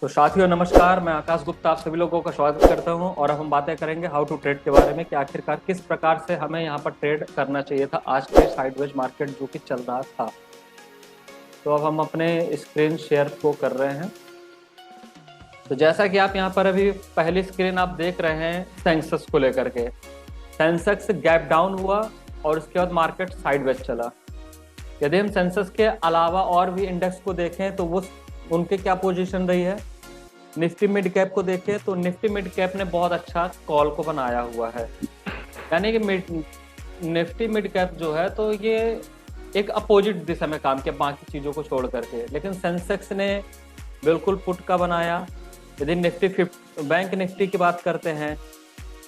तो साथियों नमस्कार, मैं आकाश गुप्ता आप सभी लोगों का स्वागत करता हूं और अब हम बातें करेंगे हाउ टू ट्रेड के बारे में कि आखिरकार किस प्रकार से हमें यहां पर ट्रेड करना चाहिए था आज के साइडवेज मार्केट जो कि चल रहा था। तो अब हम अपने स्क्रीन शेयर को कर रहे हैं। तो जैसा कि आप यहां पर अभी पहली स्क्रीन आप देख रहे हैं सेंसेक्स को लेकर के। सेंसेक्स गैप डाउन हुआ और उसके बाद मार्केट साइडवेज चला। यदि हम सेंसेक्स के अलावा और भी इंडेक्स को देखें तो वो उनके क्या पोजीशन रही है। निफ्टी मिड कैप को देखें तो निफ्टी मिड कैप ने बहुत अच्छा कॉल को बनाया हुआ है, यानी कि निफ्टी मिड कैप जो है तो ये एक अपोजिट दिशा में काम किया बाकी चीज़ों को छोड़ करके, लेकिन सेंसेक्स ने बिल्कुल पुट का बनाया। यदि बैंक निफ्टी की बात करते हैं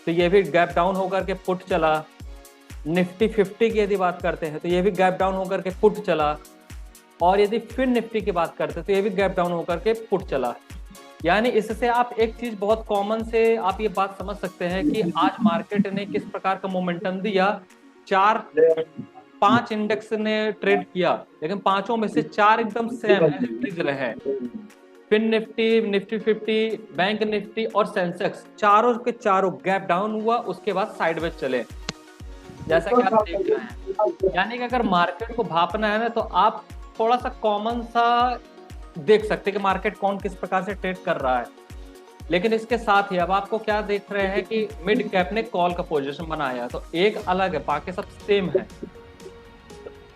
तो ये भी गैप डाउन होकर के पुट चला। निफ्टी 50 की यदि बात करते हैं तो ये भी गैप डाउन होकर के पुट चला, और यदि फिर निफ्टी की बात करते हैं तो ये भी गैप डाउन होकर के पुट चला। यानी इससे आप एक चीज बहुत कॉमन से आप ये बात समझ सकते हैं कि आज मार्केट ने किस प्रकार का मोमेंटम दिया। 4-5 इंडेक्स ने ट्रेड किया, लेकिन पांचों में से 4 एकदम सेम रहे। फिन निफ्टी, निफ्टी 50, बैंक निफ्टी और सेंसेक्स चारों के चारों गैप डाउन हुआ, उसके बाद साइडवेज चले जैसा कि आप देख रहे हैं। यानी कि अगर मार्केट को भापना है ना तो आप थोड़ा सा कॉमन सा देख सकते हैं कि मार्केट कौन किस प्रकार से ट्रेड कर रहा है। लेकिन इसके साथ ही अब आपको क्या देख रहे हैं कि मिड कैप ने कॉल का पोजीशन बनाया, तो एक अलग है, बाकी सब सेम है।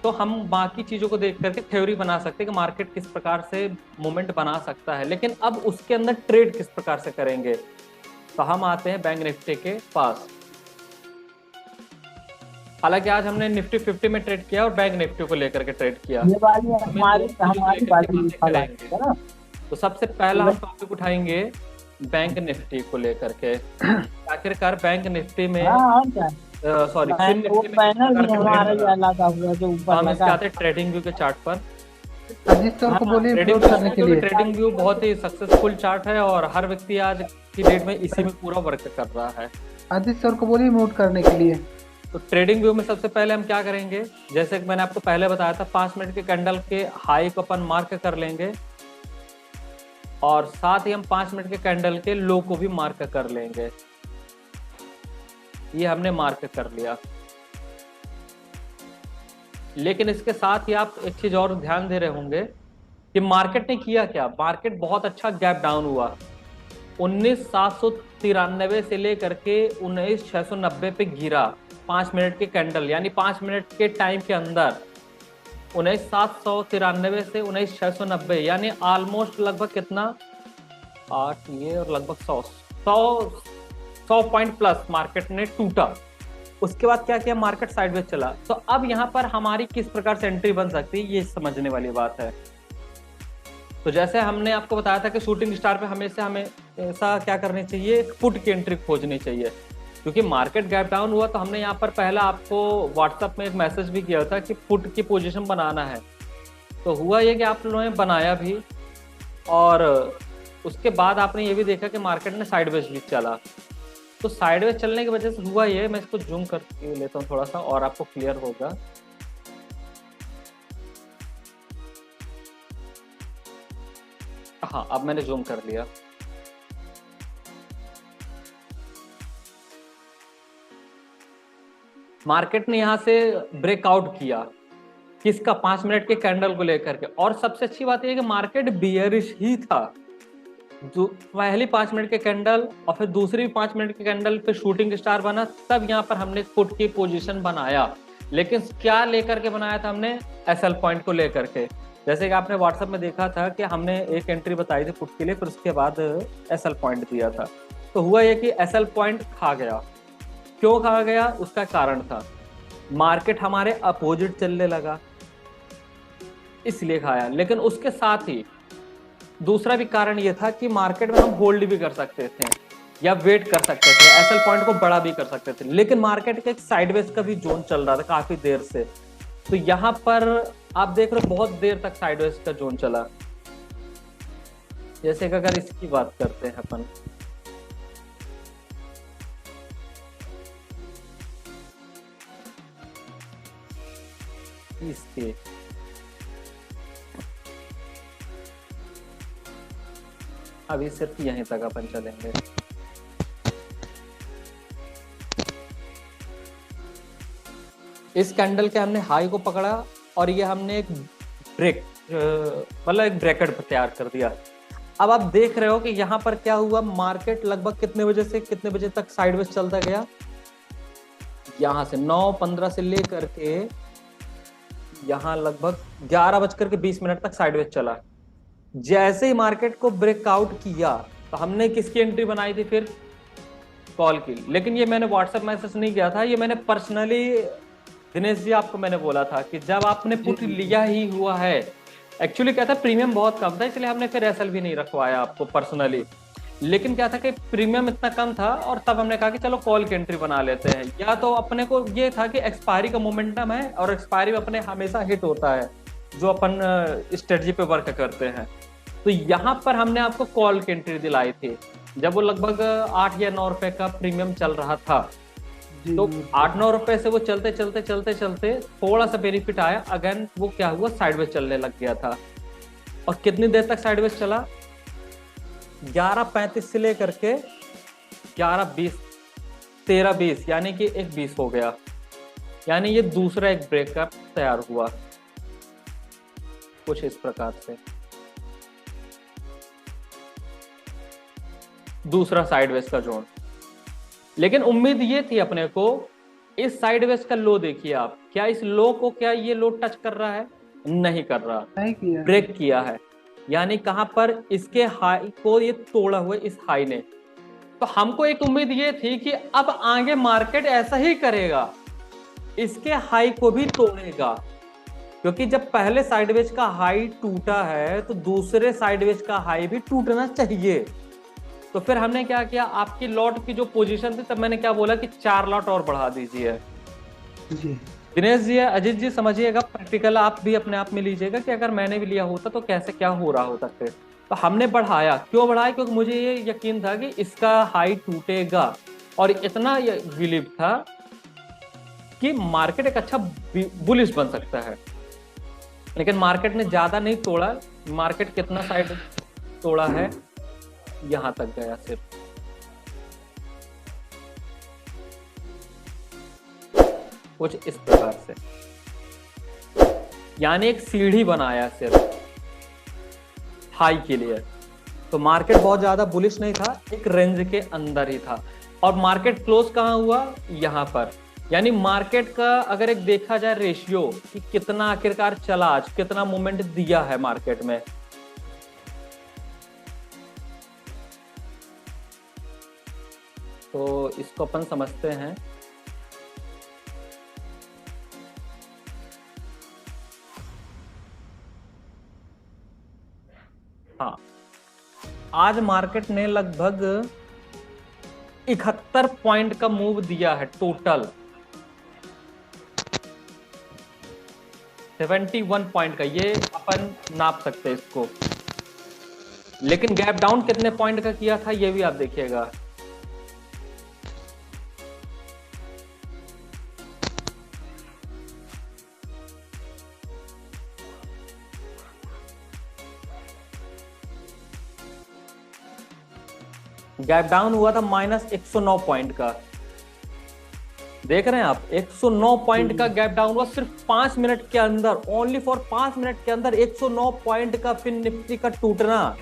तो हम बाकी चीजों को देख करके थ्योरी बना सकते हैं कि मार्केट किस प्रकार से मूवमेंट बना सकता है, लेकिन अब उसके अंदर ट्रेड किस प्रकार से करेंगे। तो हम आते हैं बैंक निफ्टी के पास। हालांकि आज हमने निफ्टी 50 में ट्रेड किया और बैंक निफ्टी को लेकर के ट्रेड किया। ये वाली हमारी बातें करेंगे है ना। तो सबसे पहला हम टॉपिक उठाएंगे बैंक निफ्टी को लेकर के। आखिरकार बैंक निफ्टी में सॉरी पैनल भी हमारा ये लगा हुआ जो ऊपर हम इसके लगा। आते हैं ट्रेडिंग व्यू के चार्ट पर। अजीत सर को बोलिए इंक्लूड करने के लिए। ट्रेडिंग व्यू बहुत ही सक्सेसफुल चार्ट है और हर व्यक्ति आज की डेट में इसी में पूरा वर्क कर रहा है। अजीत सर को बोलिए म्यूट करने के लिए। तो ट्रेडिंग व्यू में सबसे पहले हम क्या करेंगे, जैसे कि मैंने आपको पहले बताया था 5 मिनट के कैंडल के हाई को अपन मार्क कर लेंगे और साथ ही हम 5 मिनट के कैंडल के लो को भी मार्क कर लेंगे। ये हमने मार्क कर लिया, लेकिन इसके साथ ही आप एक चीज और ध्यान दे रहे होंगे कि मार्केट ने किया क्या। मार्केट बहुत अच्छा गैप डाउन हुआ, 19,793 से लेकर के 19,690 पे गिरा 5 मिनट के कैंडल, यानी 5 मिनट के टाइम के अंदर 19,793 से 19,690, यानी ऑलमोस्ट लगभग कितना 8 ये और लगभग 100 पॉइंट प्लस मार्केट ने टूटा। उसके बाद क्या किया, मार्केट साइडवेज चला। तो अब यहां पर हमारी किस प्रकार से एंट्री बन सकती है ये समझने वाली बात है। तो जैसे हमने आपको बताया था कि शूटिंग स्टार पे हमेशा हमें ऐसा क्या करनी चाहिए, पुट की एंट्री खोजनी चाहिए, क्योंकि मार्केट गैप डाउन हुआ। तो हमने यहाँ पर पहला आपको व्हाट्सएप में एक मैसेज भी किया था कि पुट की पोजीशन बनाना है। तो हुआ ये कि आप लोगों ने बनाया भी, और उसके बाद आपने ये भी देखा कि मार्केट ने साइडवेज भी चला। तो साइडवेज चलने की वजह से हुआ ये, मैं इसको जूम कर लेता हूँ थोड़ा सा और आपको क्लियर होगा। हाँ, अब मैंने जूम कर लिया। मार्केट ने यहां से ब्रेकआउट किया किसका, 5 मिनट के कैंडल को लेकर के। और सबसे अच्छी बात यह है कि मार्केट बियरिश ही था। जो पहली 5 मिनट के कैंडल और फिर दूसरी 5 मिनट के कैंडल पे शूटिंग स्टार बना, तब यहाँ पर हमने पुट की पोजीशन बनाया। लेकिन क्या लेकर के बनाया था हमने, एसएल पॉइंट को लेकर के। जैसे कि आपने व्हाट्सएप में देखा था कि हमने एक एंट्री बताई थी पुट के लिए, फिर उसके बाद एसएल पॉइंट दिया था। तो हुआ ये कि एसएल पॉइंट खा गया। क्यों खा गया, उसका कारण था मार्केट हमारे अपोजिट चलने लगा, इसलिए खाया। लेकिन उसके साथ ही दूसरा भी कारण यह था कि मार्केट में हम होल्ड भी कर सकते थे या वेट कर सकते थे, एसएल पॉइंट को बड़ा भी कर सकते थे। लेकिन मार्केट का एक साइडवेज का भी जोन चल रहा था काफी देर से। तो यहां पर आप देख रहे हो बहुत देर तक साइडवेज का जोन चला। जैसे कि अगर इसकी बात करते हैं अपन, इसके अभी सिर्फ यहीं तक अपन चलेंगे। इस कैंडल के हमने हाई को पकड़ा और ये हमने एक ब्रेक मतलब एक ब्रैकेट तैयार कर दिया। अब आप देख रहे हो कि यहाँ पर क्या हुआ, मार्केट लगभग कितने बजे से कितने बजे तक साइडवेज चलता गया, यहाँ से 9:15 से लेकर के यहाँ लगभग 11:20 तक साइडवेज चला। जैसे ही मार्केट को ब्रेकआउट किया तो हमने किसकी एंट्री बनाई थी, फिर कॉल की। लेकिन ये मैंने व्हाट्सएप मैसेज नहीं किया था, ये मैंने पर्सनली दिनेश जी आपको मैंने बोला था कि जब आपने पुट लिया ही हुआ है, एक्चुअली क्या था प्रीमियम बहुत कम था इसलिए हमने फिर एसएल भी नहीं रखवाया आपको पर्सनली। लेकिन क्या था कि प्रीमियम इतना कम था और तब हमने कहा कि चलो कॉल की एंट्री बना लेते हैं। या तो अपने को ये था कि एक्सपायरी का मोमेंटम है और एक्सपायरी में अपने हमेशा हिट होता है जो अपन स्ट्रेटजी पे वर्क करते हैं। तो यहाँ पर हमने आपको कॉल की एंट्री दिलाई थी जब वो लगभग 8 या 9 रुपए का प्रीमियम चल रहा था। तो 8-9 रुपए से वो चलते चलते चलते चलते थोड़ा सा बेनिफिट आया, अगेन वो क्या हुआ साइडवेज चलने लग गया था। और कितनी देर तक साइडवेज चला, 11:35 से लेकर के 11:20 13:20 यानी कि एक 20 हो गया, यानी ये दूसरा एक ब्रेकअप तैयार हुआ कुछ इस प्रकार से, दूसरा साइडवेज का जोन। लेकिन उम्मीद ये थी अपने को, इस साइडवेज का लो देखिए आप, क्या इस लो को क्या ये लो टच कर रहा है, नहीं कर रहा, नहीं किया, ब्रेक किया है। यानी कहां पर इसके हाई को ये तोड़ा हुआ इस हाई ने। तो हमको एक उम्मीद ये थी कि अब आगे मार्केट ऐसा ही करेगा, इसके हाई को भी तोड़ेगा, क्योंकि जब पहले साइडवेज का हाई टूटा है तो दूसरे साइडवेज का हाई भी टूटना चाहिए। तो फिर हमने क्या किया, आपकी लॉट की जो पोजीशन थी तब मैंने क्या बोला कि 4 लॉट और बढ़ा दीजिए। दिनेश जी, अजीत जी समझिएगा, प्रैक्टिकल आप भी अपने आप में लीजिएगा कि अगर मैंने भी लिया होता तो कैसे क्या हो रहा होता। फिर तो हमने बढ़ाया, क्यों बढ़ाया, क्योंकि मुझे ये यकीन था कि इसका हाई टूटेगा और इतना बिलीव था कि मार्केट एक अच्छा बुलिश बन सकता है। लेकिन मार्केट ने ज्यादा नहीं तोड़ा, मार्केट कितना साइड तोड़ा है, यहां तक गया सिर्फ। कुछ इस प्रकार से, यानी एक सीढ़ी बनाया सिर्फ हाई के लिए। तो मार्केट बहुत ज्यादा बुलिश नहीं था, एक रेंज के अंदर ही था। और मार्केट क्लोज कहां हुआ, यहां पर। यानी मार्केट का अगर एक देखा जाए रेशियो कि कितना आखिरकार चला, आज कितना मूवमेंट दिया है मार्केट में, तो इसको अपन समझते हैं। हाँ, आज मार्केट ने लगभग 71 पॉइंट का मूव दिया है टोटल, 71 पॉइंट का, ये अपन नाप सकते हैं इसको। लेकिन गैप डाउन कितने पॉइंट का किया था ये भी आप देखिएगा। गैप डाउन हुआ था -109 पॉइंट का, देख रहे हैं आप, 109 पॉइंट का गैप डाउन हुआ सिर्फ 5 मिनट के अंदर, ओनली फॉर 5 मिनट के अंदर 109 पॉइंट का फिन निफ्टी का टूटना,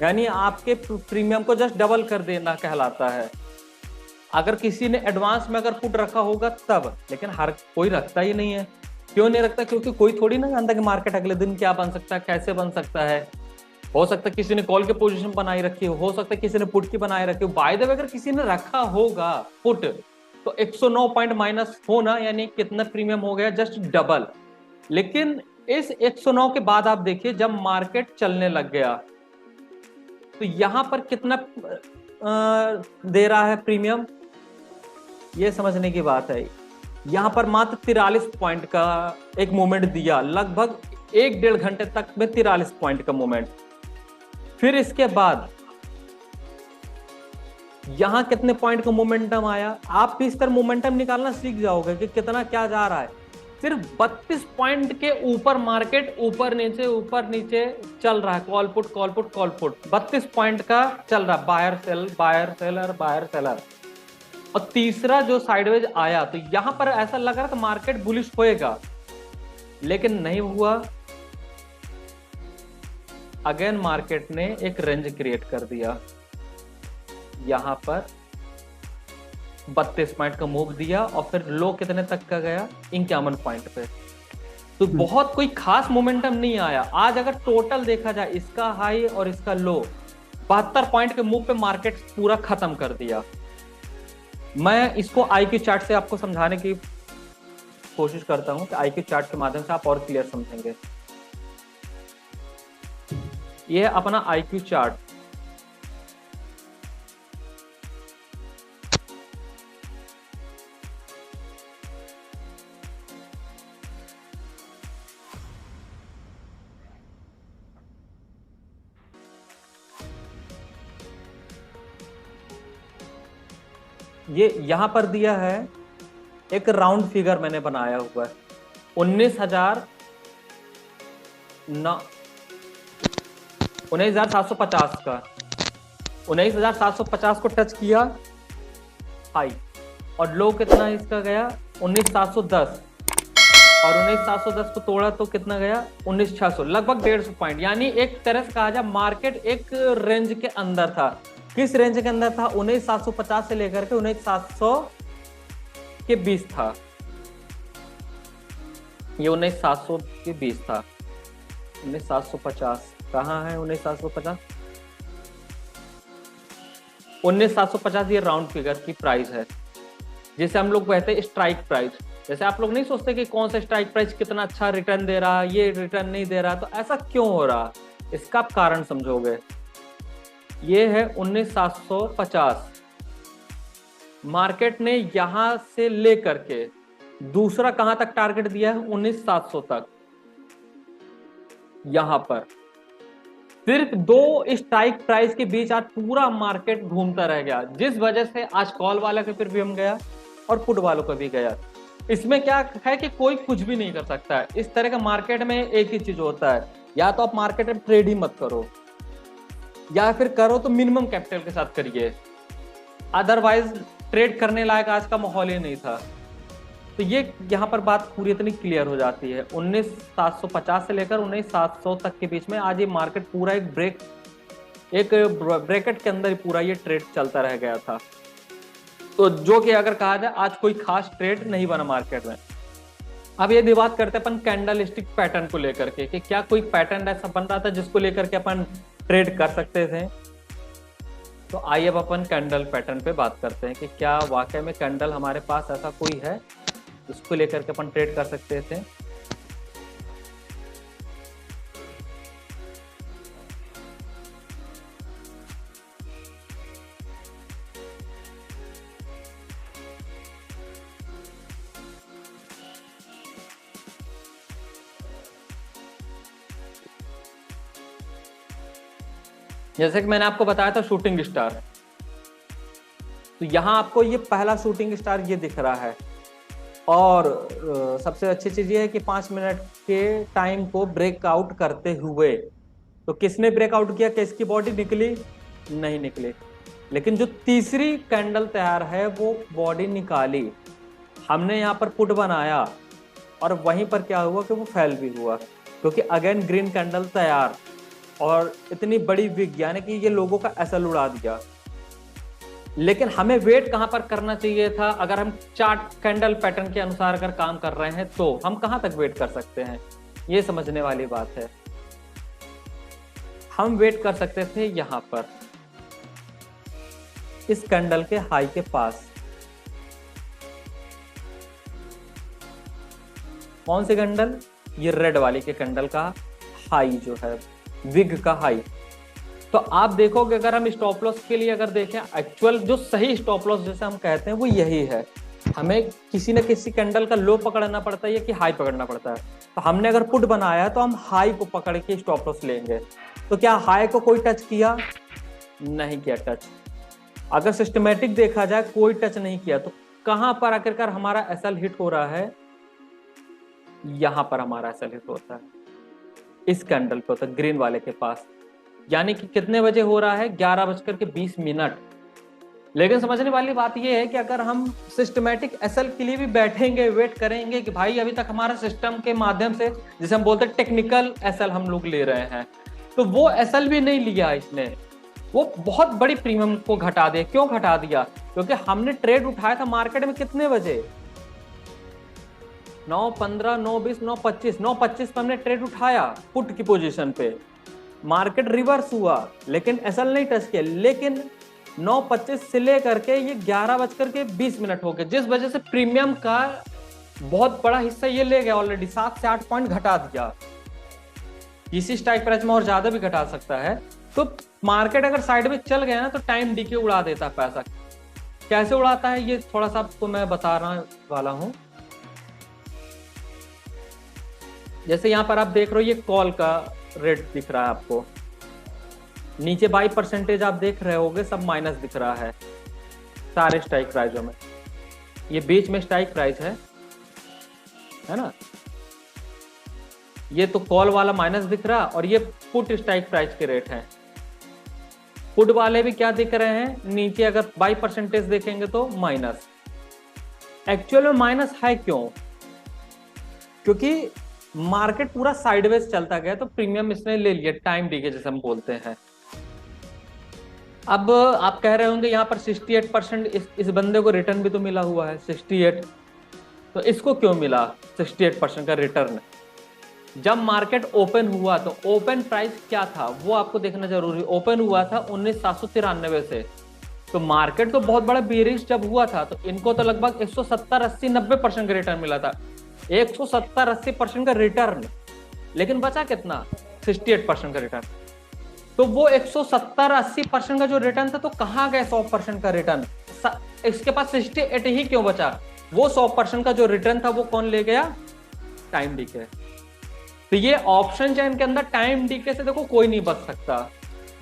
यानी आपके प्रीमियम को जस्ट डबल कर देना कहलाता है। अगर किसी ने एडवांस में अगर पुट रखा होगा तब, लेकिन हर कोई रखता ही नहीं है। क्यों नहीं रखता, क्योंकि कोई थोड़ी ना जानता कि मार्केट अगले दिन क्या बन सकता है, कैसे बन सकता है। हो सकता है किसी ने कॉल की पोजीशन बनाई रखी हो सकता है किसी ने पुट की बनाई रखी हो। बाय द वे अगर किसी ने रखा होगा पुट तो 109 पॉइंट माइनस होना, यानी कितना प्रीमियम हो गया, जस्ट डबल। लेकिन इस 109 के बाद आप देखिए जब मार्केट चलने लग गया तो यहां पर कितना दे रहा है प्रीमियम, ये समझने की बात है। यहां पर मात्र 43 पॉइंट का एक मूवमेंट दिया, लगभग 1-1.5 घंटे तक में 43 पॉइंट का मूवमेंट। फिर इसके बाद यहां कितने पॉइंट का मोमेंटम आया। आप भी इस तरह मोमेंटम निकालना सीख जाओगे कि कितना क्या जा रहा है। सिर्फ 32 पॉइंट के ऊपर मार्केट ऊपर नीचे चल रहा है। कॉल पुट 32 पॉइंट का चल रहा है, बायर सेलर। और तीसरा जो साइडवेज आया तो यहां पर ऐसा लग रहा था मार्केट बुलिश होएगा, लेकिन नहीं हुआ। अगेन मार्केट ने एक रेंज क्रिएट कर दिया, यहां पर 32 पॉइंट का मूव दिया और फिर लो कितने तक का गया, 51 पॉइंट पे। तो बहुत कोई खास मोमेंटम नहीं आया। आज अगर टोटल देखा जाए, इसका हाई और इसका लो 72 पॉइंट के मूव पे मार्केट पूरा खत्म कर दिया। मैं इसको IQ चार्ट से आपको समझाने की कोशिश करता हूं कि IQ चार्ट के माध्यम से आप और क्लियर समझेंगे। ये है अपना IQ चार्ट। ये यहां पर दिया है एक राउंड फिगर मैंने बनाया हुआ है 19,750 का। 19,750 को टच किया हाई, और लो कितना इसका गया 19,710, और 19,710 को तोड़ा तो कितना गया 19,600, लगभग 150 पॉइंट। यानी एक तरह से कहा जाए मार्केट एक रेंज के अंदर था। किस रेंज के अंदर था? 19,750 से लेकर के 19,700 के बीच था। ये 19,700 के बीच था। 19,750 कहाँ है? 19,750 19,750 ये राउंड फिगर की प्राइस है, जिसे हम लोग कहते हैं स्ट्राइक प्राइस। जैसे आप लोग नहीं सोचते कि कौन सा स्ट्राइक प्राइस कितना अच्छा रिटर्न दे रहा, ये रिटर्न नहीं दे रहा, तो ऐसा क्यों हो रहा, इसका आप कारण समझोगे। ये है 19,750। मार्केट ने यहां से लेकर के दूसरा कहां तक टारगेट दिया है? 19,700 तक। यहां पर सिर्फ दो स्ट्राइक प्राइस के बीच आज पूरा मार्केट घूमता रह गया, जिस वजह से आज कॉल वाला के प्रीमियम गया और पुट वालों का भी गया। इसमें क्या है कि कोई कुछ भी नहीं कर सकता है। इस तरह का मार्केट में एक ही चीज होता है, या तो आप मार्केट में ट्रेड ही मत करो, या फिर करो तो मिनिमम कैपिटल के साथ करिए, अदरवाइज ट्रेड करने लायक आज का माहौल ही नहीं था। तो ये यहाँ पर बात पूरी इतनी क्लियर हो जाती है। 19,750 से लेकर 19,700 तक के बीच में आज ये मार्केट पूरा एक ब्रैकेट के अंदर पूरा ये ट्रेड चलता रह गया था। तो जो कि अगर कहा जाए आज कोई खास ट्रेड नहीं बना मार्केट में। अब ये बात करते हैं अपन कैंडल स्टिक पैटर्न को लेकर के कि क्या कोई पैटर्न ऐसा बन रहा था जिसको लेकर के अपन ट्रेड कर सकते थे। तो आइए अब अपन कैंडल पैटर्न पे बात करते हैं कि क्या वाकई में कैंडल हमारे पास ऐसा कोई है उसको लेकर के अपन ट्रेड कर सकते थे। जैसे कि मैंने आपको बताया था शूटिंग स्टार, तो यहां आपको ये पहला शूटिंग स्टार ये दिख रहा है। और सबसे अच्छी चीज ये है कि 5 मिनट के टाइम को ब्रेकआउट करते हुए, तो किसने ब्रेकआउट किया? किसकी बॉडी निकली? नहीं निकली, लेकिन जो तीसरी कैंडल तैयार है वो बॉडी निकाली। हमने यहाँ पर पुट बनाया और वहीं पर क्या हुआ कि वो फेल भी हुआ, क्योंकि अगेन ग्रीन कैंडल तैयार और इतनी बड़ी विग, यानी कि ये लोगों का एसएल उड़ा दिया। लेकिन हमें वेट कहां पर करना चाहिए था? अगर हम चार्ट कैंडल पैटर्न के अनुसार अगर काम कर रहे हैं तो हम कहां तक वेट कर सकते हैं, ये समझने वाली बात है। हम वेट कर सकते थे यहां पर इस कैंडल के हाई के पास। कौन सी कैंडल? ये रेड वाली के कैंडल का हाई जो है, विग का हाई। तो आप देखोगे अगर हम स्टॉप लॉस के लिए अगर देखें, एक्चुअल जो सही स्टॉप लॉस जैसे हम कहते हैं वो यही है। हमें किसी न किसी कैंडल का लो पकड़ना पड़ता है या कि हाई पकड़ना पड़ता है। तो हमने अगर पुट बनाया है तो हम हाई को पकड़ के स्टॉप लॉस लेंगे। तो क्या हाई को कोई टच किया? नहीं किया टच। अगर सिस्टमेटिक देखा जाए कोई टच नहीं किया, तो कहां पर आखिरकार हमारा एसएल हिट हो रहा है? यहाँ पर हमारा एसएल हिट होता है, इस कैंडल पे होता है, ग्रीन वाले के पास। यानी कि कितने बजे हो रहा है? 11:20। लेकिन समझने वाली बात यह है कि अगर हम सिस्टमैटिक एसएल के लिए भी बैठेंगे, वेट करेंगे कि भाई अभी तक हमारा सिस्टम के माध्यम से, जिसे हम बोलते हैं टेक्निकल एसएल हम लोग ले रहे हैं, तो वो एसएल भी नहीं लिया इसने, वो बहुत बड़ी प्रीमियम को घटा दिया। क्यों घटा दिया? क्योंकि हमने ट्रेड उठाया था मार्केट में कितने बजे? 9:15, 9:20, 9:25। 9:25 पे हमने ट्रेड उठाया पुट की पोजीशन पे, मार्केट रिवर्स हुआ लेकिन एसएल नहीं टच किया। लेकिन 9:25 से लेकर के ये 11:20 हो गए, जिस वजह से प्रीमियम का बहुत बड़ा हिस्सा ये ले गया ऑलरेडी, 7 से 8 पॉइंट घटा दिया। इसी स्ट्राइक प्राइस में और ज्यादा भी घटा सकता है। तो मार्केट अगर साइड में चल गया ना तो टाइम डीके उड़ा देता है पैसा। कैसे उड़ाता है ये थोड़ा सा आपको मैं बताने वाला हूं। जैसे यहां पर आप देख रहे हो, ये कॉल का रेट दिख रहा है आपको, नीचे 22% आप देख रहे होगे, सब माइनस दिख रहा है सारे स्ट्राइक प्राइसों में। ये बीच में स्ट्राइक प्राइस है ना, ये तो कॉल वाला माइनस दिख रहा और ये पुट स्ट्राइक प्राइस के रेट हैं। पुट वाले भी क्या दिख रहे हैं? नीचे अगर 22% देखेंगे तो माइनस। एक्चुअल में माइनस है क्यों? क्योंकि मार्केट पूरा साइडवेज चलता गया तो प्रीमियम इसने ले लिया, टाइम डीके जैसे हम बोलते हैं। अब आप कह रहे होंगे यहाँ पर 68% इस बंदे को रिटर्न भी तो मिला हुआ है, 68। तो इसको क्यों मिला 68% का रिटर्न? जब मार्केट ओपन हुआ तो ओपन प्राइस क्या था वो आपको देखना जरूरी। ओपन हुआ था 19,793 से, तो मार्केट तो बहुत बड़ा बेरिश जब हुआ था तो इनको तो लगभग 170, 80, 90% का रिटर्न मिला था। 170, 80% का रिटर्न, लेकिन बचा कितना? 68% का रिटर्न। तो वो 170, 80% का जो रिटर्न था तो कहां गए 100% का रिटर्न? इसके पास 68 ही क्यों बचा? वो 100% का जो रिटर्न था वो कौन ले गया? Time DK. तो ये ऑप्शन चेन के अंदर टाइम डीके से देखो कोई नहीं बच सकता।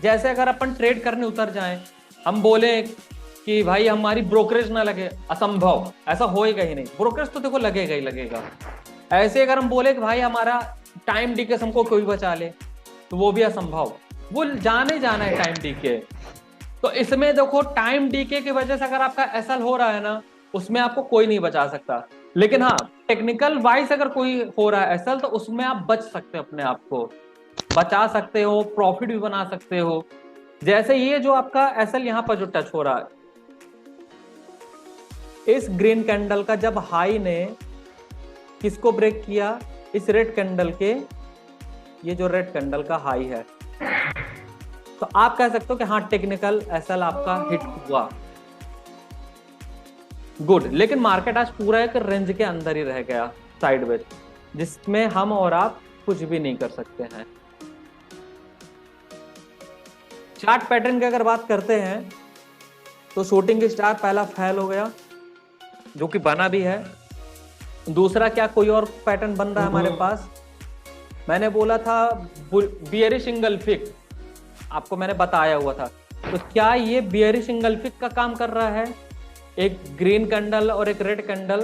जैसे अगर अपन ट्रेड करने उतर जाएं, हम बोले कि भाई हमारी ब्रोकरेज ना लगे, असंभव, ऐसा होएगा ही नहीं। ब्रोकरेज तो देखो लगेगा ही लगेगा। ऐसे अगर हम बोले कि भाई हमारा टाइम डीके से हमको कोई बचा ले, तो वो भी असंभव, वो जाने जाना है टाइम डीके। तो इसमें देखो टाइम डीके की वजह से अगर आपका एसएल हो रहा है ना, उसमें आपको कोई नहीं बचा सकता। लेकिन हाँ, टेक्निकल वाइज अगर कोई हो रहा है एसएल तो उसमें आप बच सकते हो, अपने आप को बचा सकते हो, प्रॉफिट भी बना सकते हो। जैसे ये जो आपका एसएल यहाँ पर जो टच हो रहा है, इस ग्रीन कैंडल का जब हाई ने किसको ब्रेक किया? इस रेड कैंडल के, ये जो रेड कैंडल का हाई है, तो आप कह सकते हो कि हाँ टेक्निकल एसएल आपका हिट हुआ, गुड। लेकिन मार्केट आज पूरा एक रेंज के अंदर ही रह गया साइडवेज, जिसमें हम और आप कुछ भी नहीं कर सकते हैं। चार्ट पैटर्न की अगर बात करते हैं तो शूटिंग स्टार पहला फेल हो गया, जो कि बना भी है। दूसरा क्या कोई और पैटर्न बन रहा है हमारे पास? मैंने बोला था बियरिश इंगल्फिक, आपको मैंने बताया हुआ था। तो क्या ये बियरिश इंगल्फिक का काम कर रहा है? एक ग्रीन कैंडल और एक रेड कैंडल,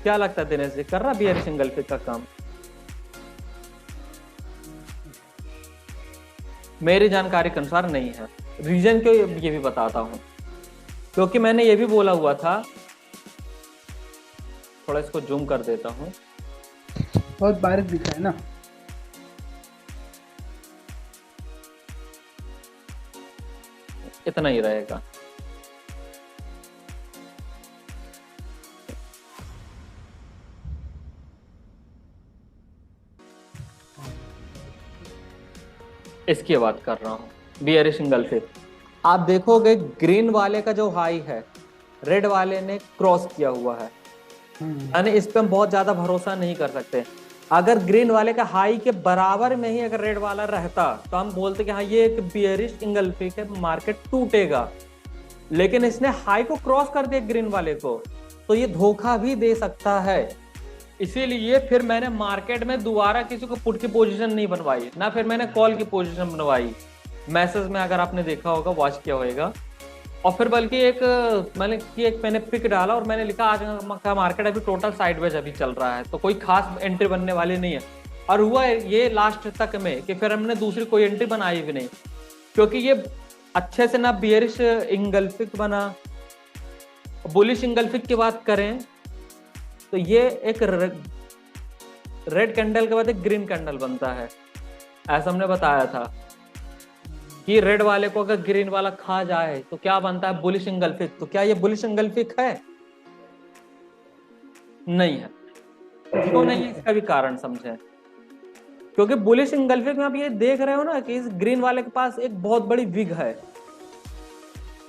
क्या लगता है दिनेश जी, कर रहा बियरिश इंगल्फिक का काम? मेरी जानकारी के अनुसार नहीं है। रीजन क्यों ये भी बताता हूं, क्योंकि मैंने ये भी बोला हुआ था, थोड़ा इसको जूम कर देता हूं, बहुत बारिश दिख रहा है ना। इतना ही रहेगा। इसकी बात कर रहा हूं, बियरिश इंगल्फिक। आप देखोगे ग्रीन वाले का जो हाई है, रेड वाले ने क्रॉस किया हुआ है, यानी इस पे हम बहुत ज्यादा भरोसा नहीं कर सकते। अगर ग्रीन वाले का हाई के बराबर में ही अगर रेड वाला रहता तो हम बोलते कि हाँ ये एक बियरिश इंगल्फिक है, मार्केट टूटेगा। लेकिन इसने हाई को क्रॉस कर दिया ग्रीन वाले को, तो ये धोखा भी दे सकता है। इसीलिए फिर मैंने मार्केट में दोबारा किसी को पुट की पोजीशन नहीं बनवाई, ना फिर मैंने कॉल की पोजीशन बनवाई। मैसेज में अगर आपने देखा होगा, वॉच किया होगा, और फिर बल्कि मैंने पिक डाला और मैंने लिखा आज का मार्केट अभी टोटल साइडवेज अभी चल रहा है, तो कोई खास एंट्री बनने वाली नहीं है। और हुआ ये लास्ट तक में कि फिर हमने दूसरी कोई एंट्री बनाई भी नहीं, क्योंकि ये अच्छे से ना बियरिश इंगल्फिक बना। बुलिश इंगल्फिक की बात करें तो ये एक रेड कैंडल के बाद एक ग्रीन कैंडल बनता है, ऐसा हमने बताया था कि रेड वाले को अगर ग्रीन वाला खा जाए तो क्या बनता है, बुलिश इंगल्फिक। तो क्या ये बुलिश इंगल्फिक है? नहीं है। क्यों नहीं है, इसका भी कारण समझे। क्योंकि बुलिश इंगल्फिक में आप ये देख रहे हो ना कि इस ग्रीन वाले के पास एक बहुत बड़ी विग है,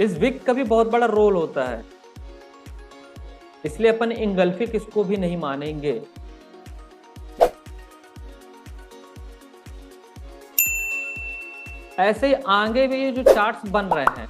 इस विग का भी बहुत बड़ा रोल होता है, इसलिए अपन इंगल्फिक इसको भी नहीं मानेंगे। ऐसे ही आगे भी ये जो चार्ट्स बन रहे हैं